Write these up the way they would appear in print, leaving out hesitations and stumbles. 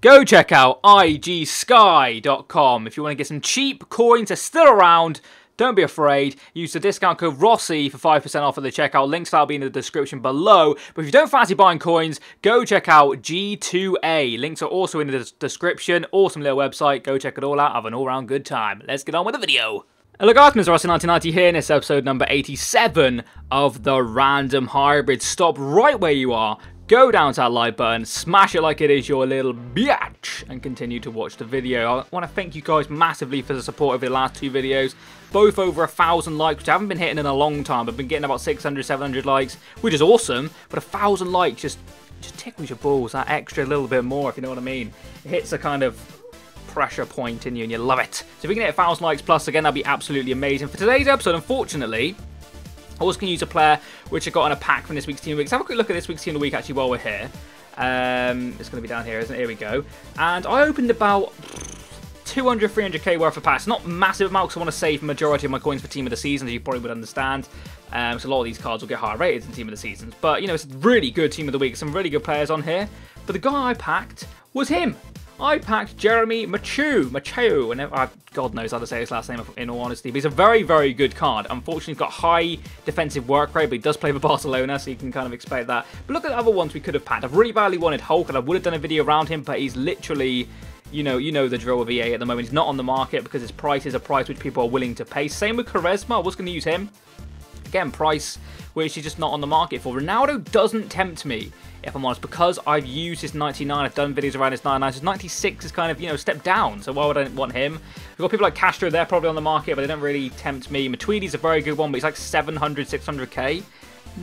Go check out igsky.com if you want to get some cheap coins. They're still around. Don't be afraid. Use the discount code Rossi for 5% off at the checkout. Links that'll be in the description below. But if you don't fancy buying coins, go check out G2A. Links are also in the description. Awesome little website. Go check it all out. Have an all-round good time. Let's get on with the video. Hello guys, Mr. Rossi 1990 here, and it's episode number 87 of the Random Hybrid. Stop right where you are. Go down to that like button, smash it like it is your little bitch, and continue to watch the video. I want to thank you guys massively for the support over the last two videos. Both over 1,000 likes, which I haven't been hitting in a long time. I've been getting about 600, 700 likes, which is awesome. But 1,000 likes just tickles your balls, that extra little bit more, if you know what I mean. It hits a kind of pressure point in you and you love it. So if we can hit 1,000 likes plus again, that'd be absolutely amazing. For today's episode, unfortunately, I was going to use a player which I got in a pack from this week's Team of the Week. Let's have a quick look at this week's Team of the Week actually while we're here. It's going to be down here, isn't it? Here we go. And I opened about 200, 300k worth of packs. Not massive amount because I want to save the majority of my coins for Team of the Season, as you probably would understand. So a lot of these cards will get higher rated in Team of the Seasons. But, you know, it's a really good Team of the Week. Some really good players on here. But the guy I packed was him. I packed Jeremy MATHIEU, and God knows how to say his last name in all honesty, but he's a very, very good card. Unfortunately, he's got high defensive work rate, but he does play for Barcelona, so you can kind of expect that. But look at the other ones we could have packed. I've really badly wanted Hulk, and I would have done a video around him, but he's literally, you know the drill with EA at the moment. He's not on the market because his price is a price which people are willing to pay. Same with Charisma. I was going to use him. Again, price which is just not on the market for. Ronaldo doesn't tempt me, if I'm honest, because I've used his 99. I've done videos around his 99. His 96 is kind of, you know, stepped down, so why would I want him? We've got people like Castro, they're probably on the market, but they don't really tempt me. Matuidi's a very good one, but he's like 700, 600k.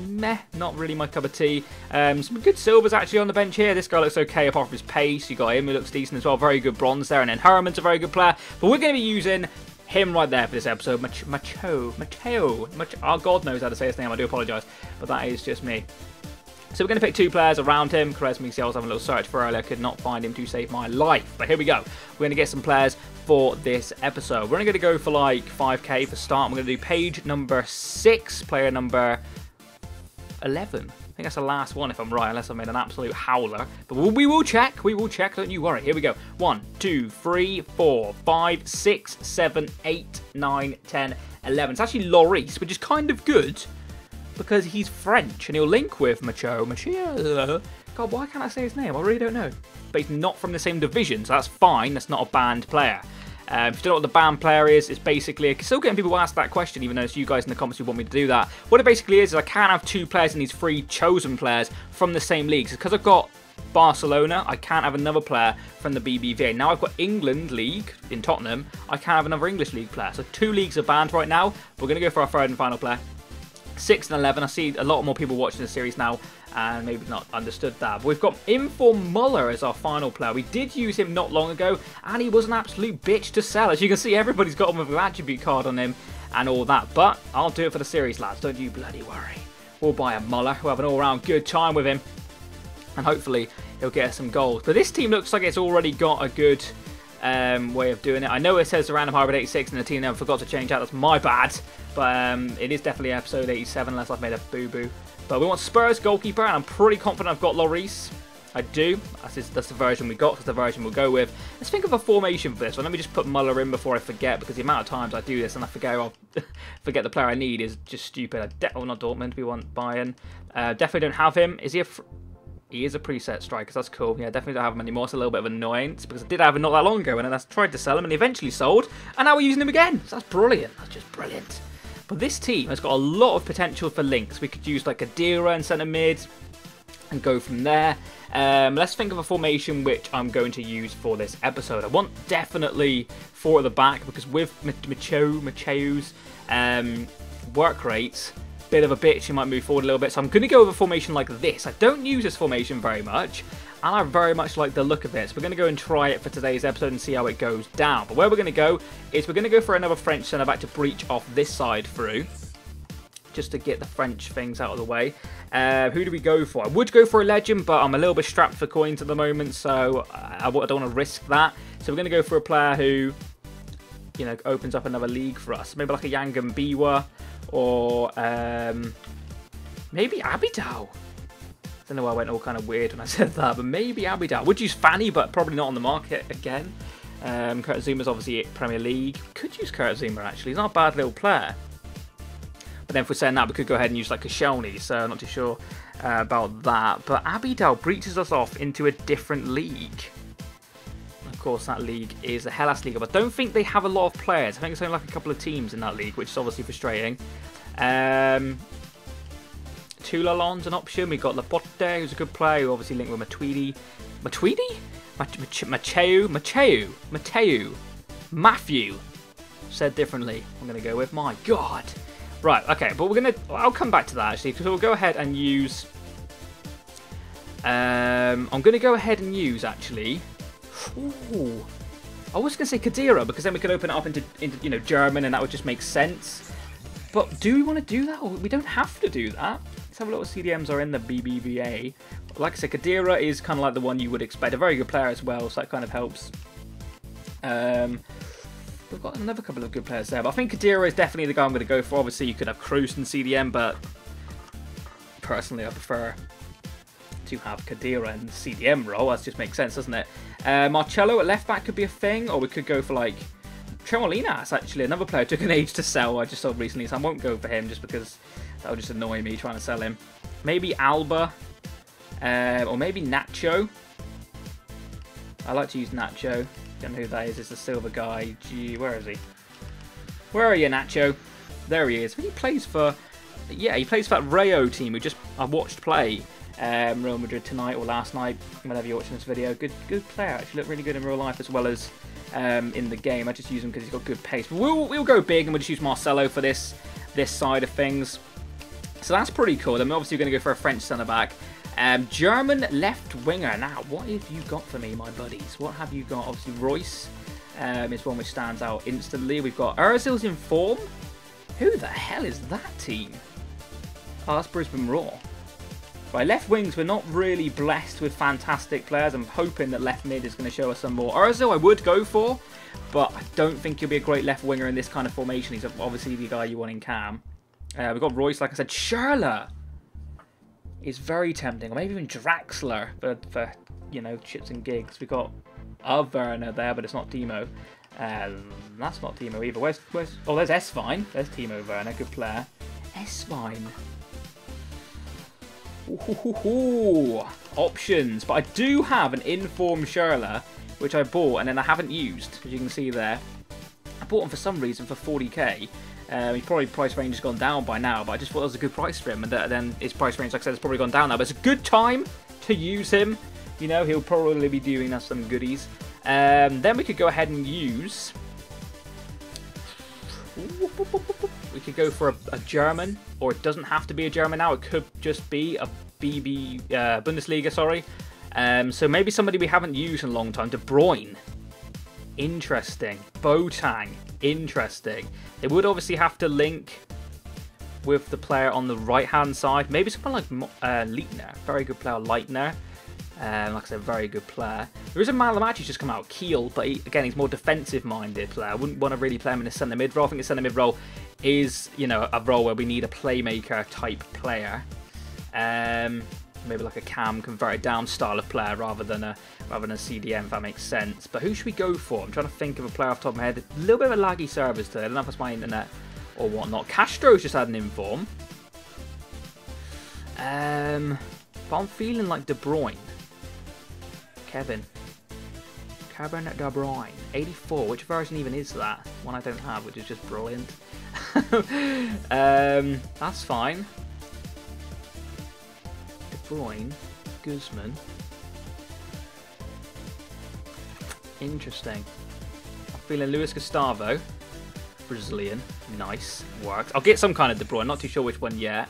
Meh, not really my cup of tea. Some good silvers actually on the bench here. This guy looks okay apart from his pace. You got him, he looks decent as well. Very good bronze there, and then Herman's a very good player. But we're going to be using him right there for this episode. MATHIEU. Oh, God knows how to say his name. I do apologise, but that is just me. So we're going to pick two players around him. Charisma, I was having a little search for earlier. I could not find him to save my life. But here we go. We're going to get some players for this episode. We're only going to go for like 5k for start. We're going to do page number 6, player number 11. I think that's the last one if I'm right, unless I made an absolute howler. But we will check. We will check. Don't you worry. Here we go. 1, 2, 3, 4, 5, 6, 7, 8, 9, 10, 11. It's actually Lloris, which is kind of good because he's French and he'll link with MATHIEU. God, why can't I say his name? I really don't know. But he's not from the same division, so that's fine. That's not a banned player. If you don't know what the banned player is, it's basically, still getting people to ask that question, even though it's you guys in the comments who want me to do that. What it basically is I can't have two players in these three chosen players from the same leagues. Because I've got Barcelona, I can't have another player from the BBVA. Now I've got England League in Tottenham, I can't have another English League player. So two leagues are banned right now. We're going to go for our third and final player. 6 and 11. I see a lot more people watching the series now and maybe not understood that. But we've got Inform Muller as our final player. We did use him not long ago and he was an absolute bitch to sell. As you can see, everybody's got him with an attribute card on him and all that. But I'll do it for the series, lads. Don't you bloody worry. We'll buy a Muller. We'll have an all-round good time with him and hopefully he'll get us some goals. But this team looks like it's already got a good way of doing it. I know it says the Random Hybrid 86 and the team never forgot to change that. That's my bad. But it is definitely episode 87 unless I've made a boo-boo. But we want Spurs goalkeeper and I'm pretty confident I've got Lloris. I do. That's the version we got. That's the version we'll go with. Let's think of a formation for this one. Let me just put Muller in before I forget because the amount of times I do this and I forget the player I need is just stupid. Oh, not Dortmund. We want Bayern. Definitely don't have him. Is he a... He is a preset striker, so that's cool. Yeah, definitely don't have him anymore. It's a little bit of an annoyance because I did have him not that long ago and then I tried to sell him and he eventually sold and now we're using him again. So that's brilliant. That's just brilliant. But this team has got a lot of potential for links. We could use like Adira in centre mid and go from there. Let's think of a formation which I'm going to use for this episode. I want definitely 4 at the back because with MATHIEU's work rates, bit of a bitch, he might move forward a little bit. So I'm going to go with a formation like this. I don't use this formation very much, and I very much like the look of it. So we're going to go and try it for today's episode and see how it goes down. But where we're going to go is we're going to go for another French centre-back to breach off this side through, just to get the French things out of the way. Who do we go for? I would go for a legend, but I'm a little bit strapped for coins at the moment, so I don't want to risk that. So we're going to go for a player who, you know, opens up another league for us. Maybe like a Yangan Biwa or maybe Abidal. Don't know why I went all kind of weird when I said that, but maybe Abidal. Would use Fanny, but probably not on the market again. Kurt Zuma's obviously Premier League. Could use Kurt Zuma, actually. He's not a bad little player. But then if we're saying that, we could go ahead and use like Koscielny, so I'm not too sure about that. But Abidal breaches us off into a different league. Of course, that league is the Hellas League, but I don't think they have a lot of players. I think it's only like a couple of teams in that league, which is obviously frustrating. Tulalon's an option. We've got Laporte, who's a good player, who obviously linked with Matuidi. Matthew. Said differently. I'm going to go with, my God. Right, okay, but I'll come back to that actually. So we'll go ahead and use, I'm going to go ahead and use actually, ooh, I was going to say Kadira, because then we could open it up into you know, German, and that would just make sense. But do we want to do that? Or we don't have to do that. Let's have a look what CDMs are in the BBVA. Like I said, Kadira is kind of like the one you would expect. A very good player as well, so that kind of helps. We've got another couple of good players there, but I think Kadira is definitely the guy I'm going to go for. Obviously, you could have Kroos and CDM, but personally, I prefer to have Kadira and CDM role. That just makes sense, doesn't it? Marcello at left back could be a thing, or we could go for like Tremolinas, actually, another player who took an age to sell. I just sold recently, so I won't go for him just because that would just annoy me trying to sell him. Maybe Alba, or maybe Nacho. I like to use Nacho. Don't know who that is. It's the silver guy. Gee, where is he? Where are you, Nacho? There he is. He plays for, yeah, he plays for that Rayo team who I watched play Real Madrid tonight or last night, whenever you're watching this video. Good player. Actually looked really good in real life as well as in the game. I just use him because he's got good pace. But we'll go big and we'll just use Marcelo for this side of things. So that's pretty cool. Then we're obviously going to go for a French centre back. German left winger. Now, what have you got for me, my buddies? What have you got? Obviously, Royce is one which stands out instantly. We've got Ozil's in form. Who the hell is that team? Oh, that's Brisbane Raw. Right, left wings, we're not really blessed with fantastic players. I'm hoping that left mid is going to show us some more. Ozil I would go for, but I don't think he'll be a great left winger in this kind of formation. He's obviously the guy you want in Cam. We've got Royce, like I said. Schürrle is very tempting, or maybe even Draxler for you know, chips and gigs. We've got Werner there, but it's not Timo. That's not Timo either. Where's oh, there's Esvine. There's Timo Werner, good player. Esvine. Ooh, options, but I do have an informed Schürrle, which I bought and then I haven't used, as you can see there. I bought him for some reason for 40k. His probably price range has gone down by now, but I just thought that was a good price for him, and then his price range, like I said, has probably gone down now. But it's a good time to use him. You know, he'll probably be doing us some goodies. Then we could go ahead and use. We could go for a German, or it doesn't have to be a German now. It could just be a Bundesliga, sorry. So maybe somebody we haven't used in a long time. De Bruyne. Interesting. Boateng. Interesting. They would obviously have to link with the player on the right-hand side. Maybe someone like Leitner. Very good player, Leitner. Like I said, very good player. There is a man who's just come out, Kiel, but again, he's more defensive-minded player. I wouldn't want to really play him in a centre-mid role. I think the centre-mid role is, you know, a role where we need a playmaker-type player. Maybe like a Cam converted down style of player rather than a CDM, if that makes sense. But who should we go for? I'm trying to think of a player off the top of my head. A little bit of a laggy service today. I don't know if it's my internet or whatnot. Castro's just had an inform. But I'm feeling like De Bruyne. Kevin De Bruyne. 84. Which version even is that? One I don't have, which is just brilliant. That's fine. Bruyne, Guzman. Interesting. I'm feeling Luis Gustavo. Brazilian. Nice. Works. I'll get some kind of De Bruyne. Not too sure which one yet.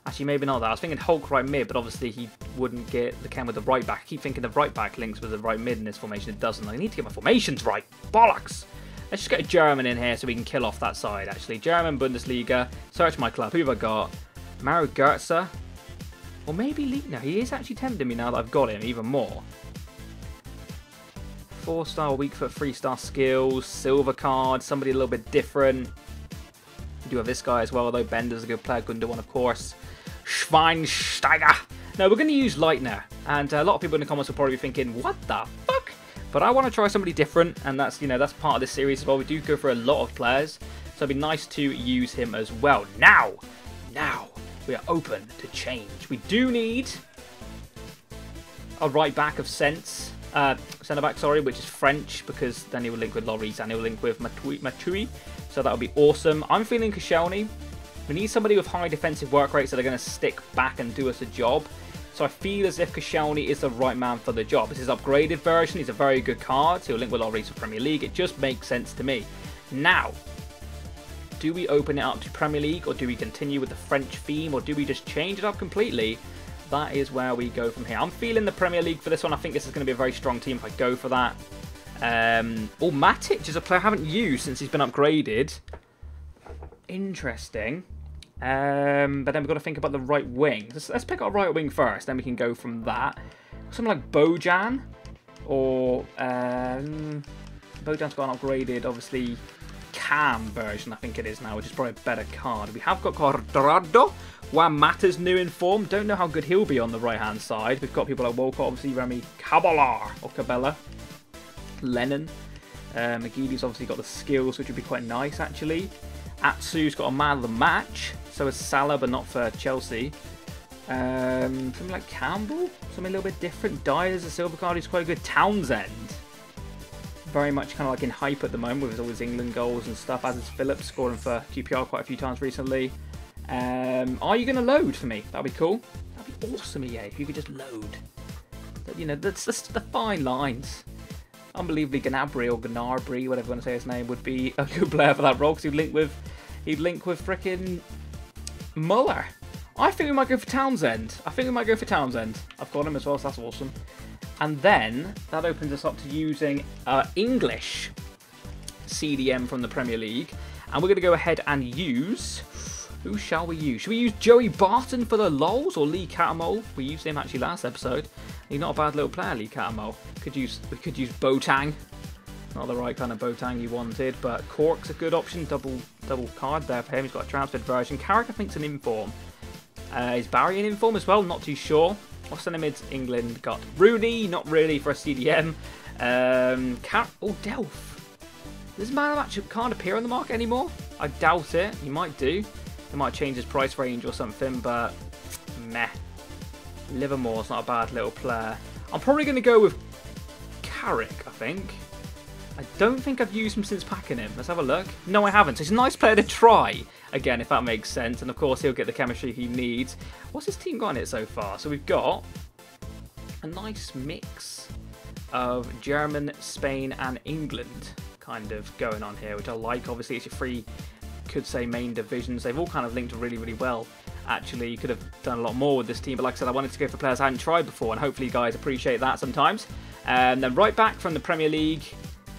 Actually, maybe not that. I was thinking Hulk right mid, but obviously he wouldn't get the Ken with the right back. I keep thinking the right back links with the right mid in this formation. It doesn't. I need to get my formations right. Bollocks! Let's just get a German in here so we can kill off that side, actually. German, Bundesliga. Search my club. Who have I got? Mario Götze. Or maybe Leitner. He is actually tempting me now that I've got him even more. 4-star, weak foot, 3-star skills. Silver card. Somebody a little bit different. do have this guy as well, although Bender's a good player. Gundogan, of course. Schweinsteiger. No, we're going to use Leitner. And a lot of people in the comments will probably be thinking, what the fuck? But I want to try somebody different, and that's, you know, that's part of this series as well. We do go for a lot of players, so it'd be nice to use him as well. Now, we are open to change. We do need a right back of sense, centre back, sorry, which is French, because then he will link with Lloris and he will link with MATHIEU, so that would be awesome. I'm feeling Koscielny. We need somebody with high defensive work rates that are going to stick back and do us a job. So I feel as if Koscielny is the right man for the job. It's his upgraded version. He's a very good card. He'll link with Lloris for Premier League. It just makes sense to me. Now, do we open it up to Premier League, or do we continue with the French theme, or do we just change it up completely? That is where we go from here. I'm feeling the Premier League for this one. I think this is going to be a very strong team if I go for that. Oh, Matic is a player I haven't used since he's been upgraded. Interesting. But then we've got to think about the right wing. Let's pick our right wing first, then we can go from that. Something like Bojan, or Bojan's got an upgraded, obviously, Cam version, I think it is now, which is probably a better card. We have got Corrado. Juan Mata's new in form. Don't know how good he'll be on the right-hand side. We've got people like Walcott, obviously, Remy Cabella, Lennon. McGeady's obviously got the skills, which would be quite nice, actually. Atsu's got a man of the match. So is Salah, but not for Chelsea. Something like Campbell. Something a little bit different. Dyer's a silver card. He's quite good. Townsend. Very much kind of like in hype at the moment with all his England goals and stuff. As is Phillips, scoring for QPR quite a few times recently. Are you going to load for me? That'd be cool. That'd be awesome, EA, if you could just load. But, you know, that's the fine lines. Unbelievably, Gnabry or Gnabry, whatever you want to say his name, would be a good player for that role, because he'd link with frickin' Muller. I think we might go for Townsend. I've got him as well, so that's awesome. And then that opens us up to using English CDM from the Premier League. And we're going to go ahead and use... Who shall we use? Should we use Joey Barton for the lols, or Lee Catamol? We used him actually last episode. He's not a bad little player, Lee Catamol. We could use Boateng. Not the right kind of Boateng you wanted, but Cork's a good option. Double card there for him. He's got a transferred version. Carrick, I think's an inform. Is Barry an inform as well? Not too sure. What's in the mids? England got Rooney, not really for a CDM. Delph. This man actually can't appear on the market anymore. I doubt it. He might do. He might change his price range or something, but meh. Livermore's not a bad little player. I'm probably going to go with Carrick, I think. I don't think I've used him since packing him. Let's have a look. No, I haven't. So he's a nice player to try, again, if that makes sense. And, of course, he'll get the chemistry he needs. What's his team got in it so far? So we've got a nice mix of German, Spain, and England kind of going on here, which I like. Obviously, it's your free... could say main divisions. They've all kind of linked really, really well. Actually, you could have done a lot more with this team, but like I said, I wanted to go for players I hadn't tried before, and hopefully you guys appreciate that sometimes. And then right back from the Premier League,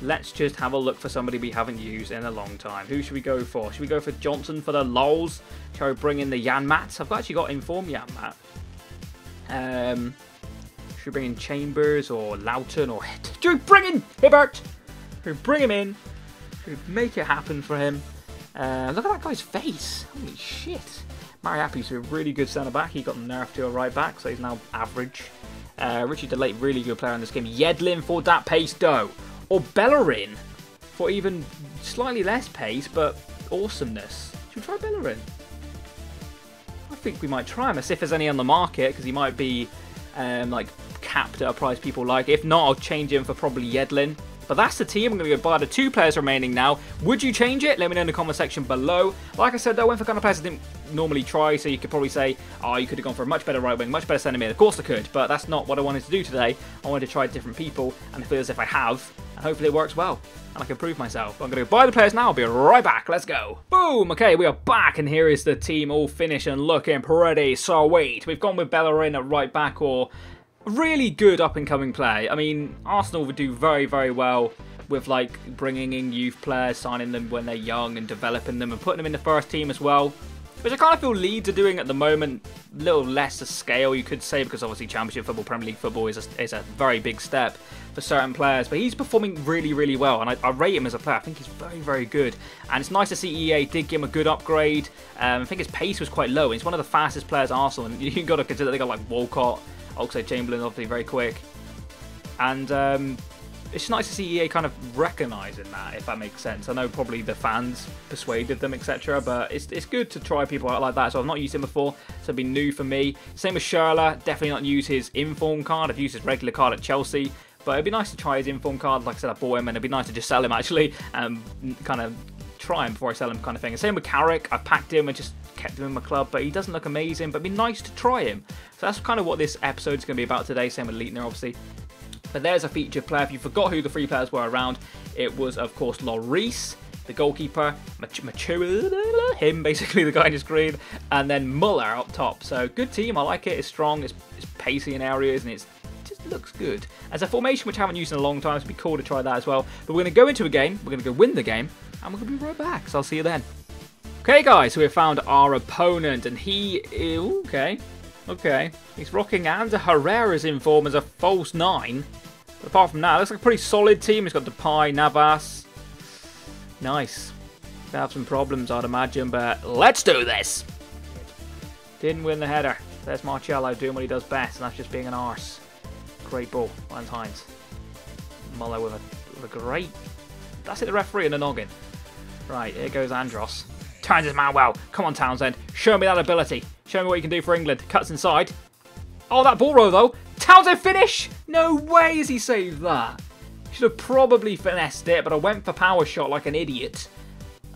let's just have a look for somebody we haven't used in a long time. Who should we go for? Should we go for Johnson for the lols? Shall we bring in the Jan Mat? I've actually got inform Jan Mat. Should we bring in Chambers or Loughton, or should we bring in Hibbert? Should we bring him in? Should we make it happen for him? Look at that guy's face. Holy shit. Mariappi's a really good centre-back. He got nerfed to a right-back, so he's now average. Richie DeLate, really good player in this game. Yedlin for that pace, though. Or Bellerin for even slightly less pace, but awesomeness. Should we try Bellerin? I think we might try him. Let's see if there's any on the market, because he might be like capped at a price people like. If not, I'll change him for probably Yedlin. But that's the team. I'm going to go buy the 2 players remaining now. Would you change it? Let me know in the comment section below. Like I said, though, I went for kind of players I didn't normally try, so you could probably say, oh, you could have gone for a much better right wing, much better centre mid. Of course I could, but that's not what I wanted to do today. I wanted to try different people, and I feel as if I have, and hopefully it works well, and I can prove myself. I'm going to go buy the players now. I'll be right back. Let's go. Boom. Okay, we are back, and here is the team all finished and looking pretty sweet. We've gone with Bellerin at right back, or a really good up-and-coming play. I mean, Arsenal would do very, very well with like bringing in youth players, signing them when they're young and developing them and putting them in the first team as well. which I kind of feel Leeds are doing at the moment. A little less to scale, you could say, because obviously Championship football, Premier League football is a very big step for certain players. But he's performing really, really well, and I rate him as a player. I think he's very, very good. And it's nice to see EA did give him a good upgrade. I think his pace was quite low. He's one of the fastest players at Arsenal, and you've got to consider they got like Walcott, Oxlade-Chamberlain, obviously very quick. And it's nice to see EA kind of recognising that, if that makes sense. I know probably the fans persuaded them, etc. But it's good to try people out like that. So I've not used him before, so it'd be new for me. Same with Schürrle, definitely not use his inform card. I've used his regular card at Chelsea. But it'd be nice to try his inform card. Like I said, I bought him, and it'd be nice to just sell him actually, and kind of try him before I sell him kind of thing. And same with Carrick, I packed him and just kept him in my club, but he doesn't look amazing, but it'd be nice to try him. So that's kind of what this episode is going to be about today. Same with Leitner, obviously. But there's a featured player. If you forgot who the 3 players were around, it was, of course, Lloris, the goalkeeper, him, basically, the guy in his screen, and then Muller up top. So, good team. I like it. It's strong. It's pacey in areas, and it just looks good. As a formation, which I haven't used in a long time, so it'd be cool to try that as well. But we're going to go into a game. We're going to go win the game, and we're going to be right back. So, I'll see you then. Okay, guys, so we've found our opponent, and he is... Okay, he's rocking Ander Herrera's in form as a false 9. But apart from that, looks like a pretty solid team. He's got Depay, Navas. Nice. They have some problems, I'd imagine, but let's do this. Didn't win the header. There's Marcello doing what he does best, and that's just being an arse. Great ball, Lance Hines. Muller with a great... That's it, the referee in the noggin. Right, here goes Andros. Turns his man well. Come on, Townsend. Show me that ability. Show me what you can do for England. Cuts inside. Oh, that ball roll, though. Townsend finish! No way has he saved that. Should have probably finessed it, but I went for power shot like an idiot.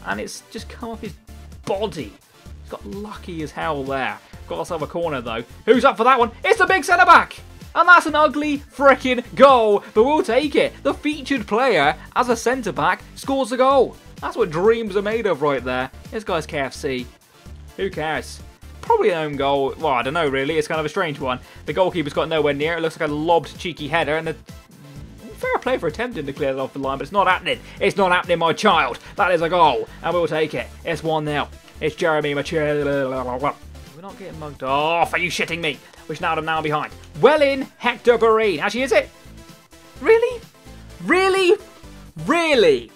And it's just come off his body. He's got lucky as hell there. Got ourselves a corner, though. Who's up for that one? It's the big centre-back! And that's an ugly freaking goal, but we'll take it. The featured player, as a centre-back, scores a goal. That's what dreams are made of right there. This guy's KFC. Who cares? Probably an own goal. Well, I don't know, really. It's kind of a strange one. The goalkeeper's got nowhere near. It looks like a lobbed, cheeky header. And a fair play for attempting to clear it off the line, but it's not happening. It's not happening, my child. That is a goal, and we'll take it. It's 1-0. It's Jeremy Machiel. We're not getting mugged off. Are you shitting me? Which now I'm now behind. Well in, Hector Barine. Actually, is it? Really? Really? Really?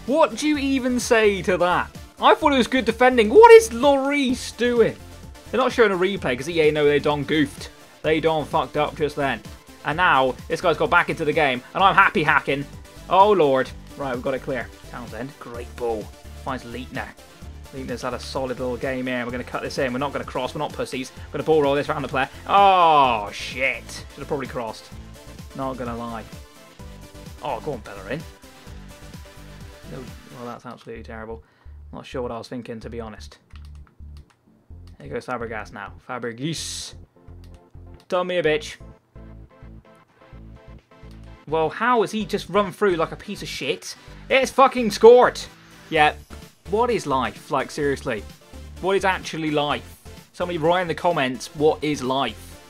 What do you even say to that? I thought it was good defending. What is Lloris doing? They're not showing a replay because EA know they done goofed. They done fucked up just then. And now, this guy's got back into the game. And I'm happy hacking. Oh, Lord. Right, we've got it clear. Townsend. Great ball. Finds Leitner. Leitner's had a solid little game here. We're going to cut this in. We're not going to cross. We're not pussies. We're going to ball roll this around the player. Oh, shit. Should have probably crossed. Not going to lie. Oh, go on, Bellerin. No, well, that's absolutely terrible. Not sure what I was thinking, to be honest. Here goes Fabregas now. Fabregas. Done me a bitch. Well, how has he just run through like a piece of shit? It's fucking scored! Yeah, what is life? Like, seriously. What is actually life? Somebody write in the comments, what is life?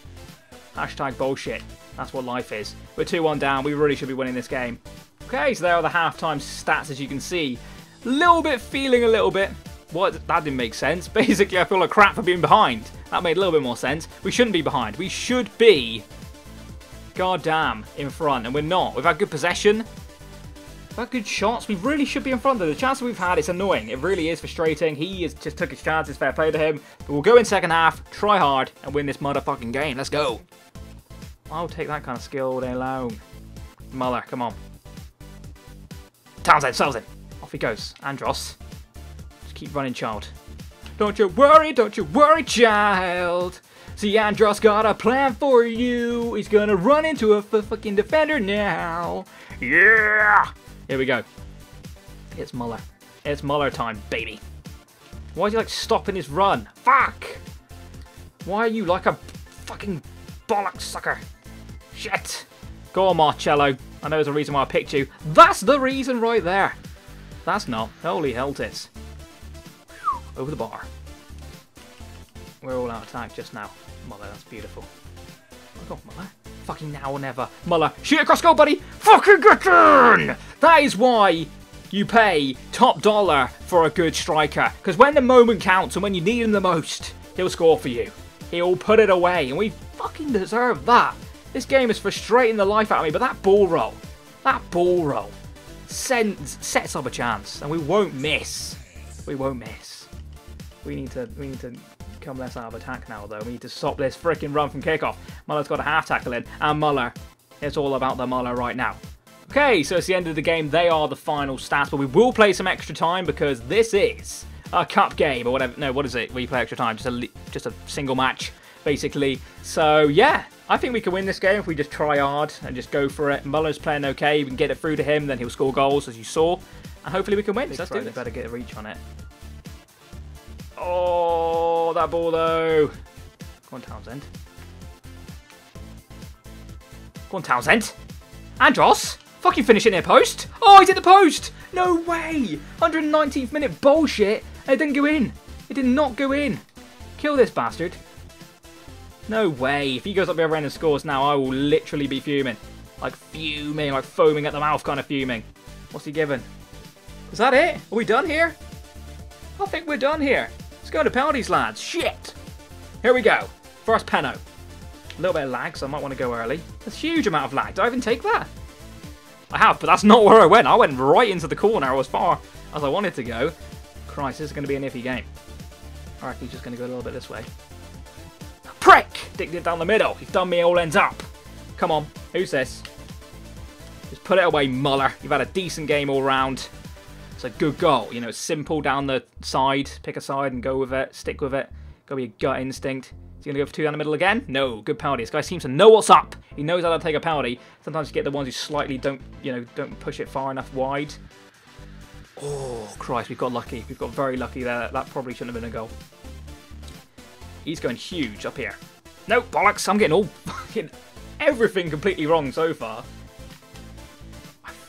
Hashtag bullshit. That's what life is. We're 2-1 down. We really should be winning this game. Okay, so there are the halftime stats, as you can see. Feeling a little bit. What? That didn't make sense. Basically, I feel like crap for being behind. That made a little bit more sense. We shouldn't be behind. We should be, goddamn, in front. And we're not. We've had good possession. We've had good shots. We really should be in front. The chances we've had, it's annoying. It really is frustrating. He just took his chances. Fair play to him. But we'll go in second half, try hard, and win this motherfucking game. Let's go. I'll take that kind of skill all day long. Muller, come on. Townsend, sells it. Off he goes. Andros. Just keep running, child. Don't you worry, child. See, Andros got a plan for you. He's gonna run into a fucking defender now. Yeah! Here we go. It's Muller. It's Muller time, baby. Why is he like stopping his run? Fuck! Why are you like a fucking bollock sucker? Shit! Go on, Marcello. I know there's a reason why I picked you. That's the reason right there. That's not. Holy hell, tits. Over the bar. We're all out of attack just now. Muller, that's beautiful. Oh, God, Muller. Fucking now or never. Muller, shoot across goal, buddy. Fucking get in! That is why you pay top dollar for a good striker. Because when the moment counts and when you need him the most, he'll score for you. He'll put it away. And we fucking deserve that. This game is frustrating the life out of me. But that ball roll sets up a chance. And we won't miss. We won't miss. We need to come less out of attack now, though. We need to stop this freaking run from kickoff. Muller's got a half tackle in. And Muller. It's all about the Muller right now. Okay, so it's the end of the game. They are the final stats, but we will play some extra time because this is a cup game or whatever. No, what is it? We play extra time, just a single match, basically. So yeah, I think we can win this game if we just try hard and just go for it. Muller's playing okay. We can get it through to him, then he'll score goals, as you saw, and hopefully we can win. So let's do this. Better get a reach on it. Oh, that ball though. Go on, Townsend. Go on, Townsend. Andros. Fucking finish it near post. Oh, he's hit the post. No way. 119th minute bullshit. And it didn't go in. It did not go in. Kill this bastard. No way. If he goes up the other end and scores now, I will literally be fuming. Like fuming. Like foaming at the mouth kind of fuming. What's he given? Is that it? Are we done here? I think we're done here. Let's go to penalties, lads. Shit. Here we go. First penno. A little bit of lag, so I might want to go early. That's a huge amount of lag. Did I even take that? I have, but that's not where I went. I went right into the corner as far as I wanted to go. Christ, this is going to be an iffy game. I reckon he's just going to go a little bit this way. Prick! Dicked it down the middle. He's done me all ends up. Come on. Who's this? Just put it away, Muller. You've had a decent game all round. It's a good goal. You know, it's simple down the side. Pick a side and go with it. Stick with it. Go with your gut instinct. Is he going to go for two down the middle again? No, good penalty. This guy seems to know what's up. He knows how to take a penalty. Sometimes you get the ones who slightly don't push it far enough wide. Oh, Christ, we've got lucky. We've got very lucky there. That probably shouldn't have been a goal. He's going huge up here. No, bollocks. I'm getting all fucking everything completely wrong so far.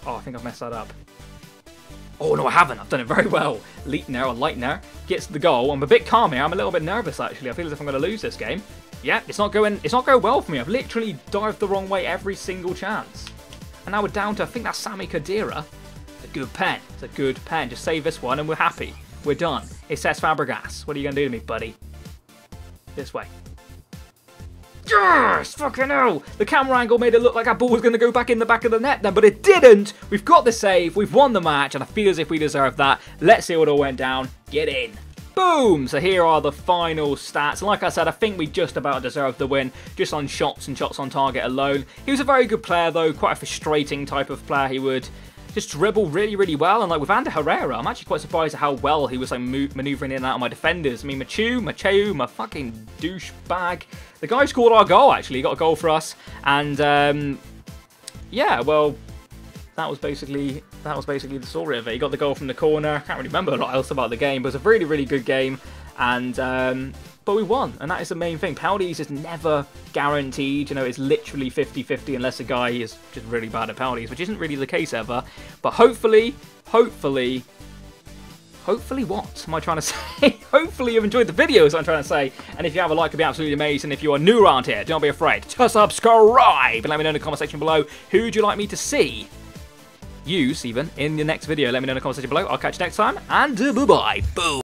Oh, I think I've messed that up. Oh, no, I haven't. I've done it very well. Leitner or Leitner gets the goal. I'm a bit calm here. I'm a little bit nervous, actually. I feel as if I'm going to lose this game. Yeah, it's not going well for me. I've literally dived the wrong way every single chance. And now we're down to, I think that's Sami Khedira. It's a good pen. It's a good pen. Just save this one and we're happy. We're done. It's Cesc Fabregas. What are you going to do to me, buddy? This way. Yes! Fucking hell! The camera angle made it look like our ball was going to go back in the back of the net then, but it didn't! We've got the save, we've won the match, and I feel as if we deserve that. Let's see what all went down. Get in. Boom! So here are the final stats. And like I said, I think we just about deserved the win, just on shots and shots on target alone. He was a very good player though, quite a frustrating type of player. He would just dribble really, really well. And like with Ander Herrera, I'm actually quite surprised at how well he was like manoeuvring in and out of my defenders. I mean, MATHIEU, my fucking douchebag. The guy scored our goal, actually. He got a goal for us. And, yeah, well, that was basically the story of it. He got the goal from the corner. I can't really remember a lot else about the game, but it was a really, really good game. And, but we won, and that is the main thing. Penalties is never guaranteed. You know, it's literally 50-50 unless a guy is just really bad at penalties, which isn't really the case ever. But hopefully what am I trying to say? Hopefully you've enjoyed the video is what I'm trying to say. And if you have a like, it'd be absolutely amazing. If you are new around here, don't be afraid to subscribe. And let me know in the comment section below who would you like me to see use even in the next video. Let me know in the comment section below. I'll catch you next time. And bye-bye. Boom.